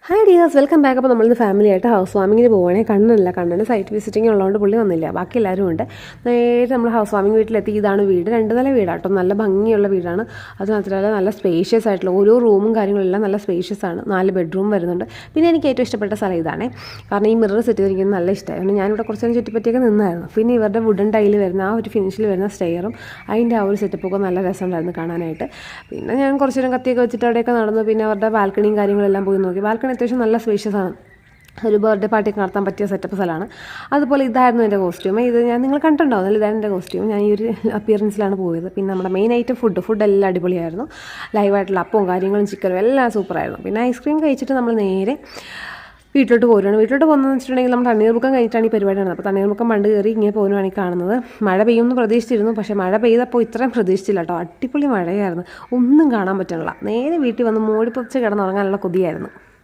Hi dears, welcome back. അപ്പോൾ നമ്മളിന്ന് family ആയിട്ട് ഹൗസ് വാമിങ്ങിന് പോവുകയാണെങ്കിൽ കണ്ണിന് സൈറ്റ് വിസിറ്റിംഗ് ഉള്ളതുകൊണ്ട് പുള്ളി വന്നില്ല. ബാക്കി എല്ലാവരും ഉണ്ട്. നേരെ നമ്മൾ ഹൗസ് വാമിങ് വീട്ടിലെത്തി. ഇതാണ് വീട്. 2 നില വീടാട്ടോ. നല്ല ഭംഗിയുള്ള വീടാണ്. അത് മാത്രമല്ല നല്ല സ്പേഷ്യസ് ആയിട്ടുള്ള ഓരോ റൂമും കാര്യങ്ങളെല്ലാം നല്ല സ്പേഷ്യസ് ആണ്. 4 ബെഡ്റൂം വരുന്നുണ്ട്. പിന്നെ എനിക്ക് ഏറ്റവും ഇഷ്ടപ്പെട്ട സ്ഥലം ഇതാണ്. കാരണം ഈ മിറർ സെറ്റ് ചെയ്തിരിക്കുന്നത് നല്ല ഇഷ്ടമായിരുന്നു. ഞാനിവിടെ കുറച്ച് നേരം ചുറ്റിപ്പറ്റിയൊക്കെ നിന്നായിരുന്നു. പിന്നെ ഇവരുടെ വുഡൻ ടൈൽ വരുന്ന ആ ഒരു ഫിനിഷിൽ വരുന്ന സ്റ്റെയറും അതിൻ്റെ ആ ഒരു സെറ്റപ്പൊക്കെ നല്ല രസമുണ്ടായിരുന്നു കാണാനായിട്ട്. പിന്നെ ഞാൻ കുറച്ച് നേരം കത്തിയൊക്കെ വെച്ചിട്ട് അവിടെയൊക്കെ നടന്നു. പിന്നെ അവരുടെ ബാൽക്കണിയും കാര്യങ്ങളെല്ലാം പോയി നോക്കി. ബാൽക്കണി അത്യാവശ്യം നല്ല സ്പേഷ്യസ് ആണ്. ഒരു ബർത്ത്ഡേ പാർട്ടിയൊക്കെ നടത്താൻ പറ്റിയ സെറ്റപ്പ് സ്ഥലമാണ്. അതുപോലെ ഇതായിരുന്നു എൻ്റെ കോസ്റ്റ്യൂം. ഇത് നിങ്ങൾ കണ്ടിട്ടുണ്ടാവുന്നല്ലോ, ഇതാണ് എൻ്റെ കോസ്റ്റ്യൂം. ഞാൻ ഈ ഒരു അപ്പിയറൻസിലാണ് പോയത്. പിന്നെ നമ്മുടെ മെയിൻ ഐറ്റം ഫുഡ് എല്ലാം അടിപൊളിയായിരുന്നു. ലൈവായിട്ടുള്ള അപ്പവും കാര്യങ്ങളും ചിക്കനും എല്ലാം സൂപ്പറായിരുന്നു. പിന്നെ ഐസ്ക്രീം കഴിച്ചിട്ട് നമ്മൾ നേരെ വീട്ടിലോട്ട് പോരുകയാണ്. വീട്ടിലോട്ട് പോകുന്നതെന്ന് വെച്ചിട്ടുണ്ടെങ്കിൽ നമ്മൾ തണ്ണീർമുക്കം കഴിഞ്ഞിട്ടാണ് ഈ പരിപാടി നടന്നത്. അപ്പോൾ തണ്ണീർമുക്കം പണ്ട് കയറി ഇങ്ങനെ പോകുന്നതാണ് ഈ കാണുന്നത്. മഴ പെയ്യുമെന്ന് പ്രതീക്ഷിച്ചിരുന്നു, പക്ഷേ മഴ പെയ്തപ്പോൾ ഇത്രയും പ്രതീക്ഷിച്ചില്ല കേട്ടോ. അടിപൊളി മഴയായിരുന്നു. ഒന്നും കാണാൻ പറ്റണില്ല. നേരെ വീട്ടിൽ വന്ന് മൂടിപ്പൊതിച്ച് കിടന്നുറങ്ങാനുള്ള കൊതിയായിരുന്നു.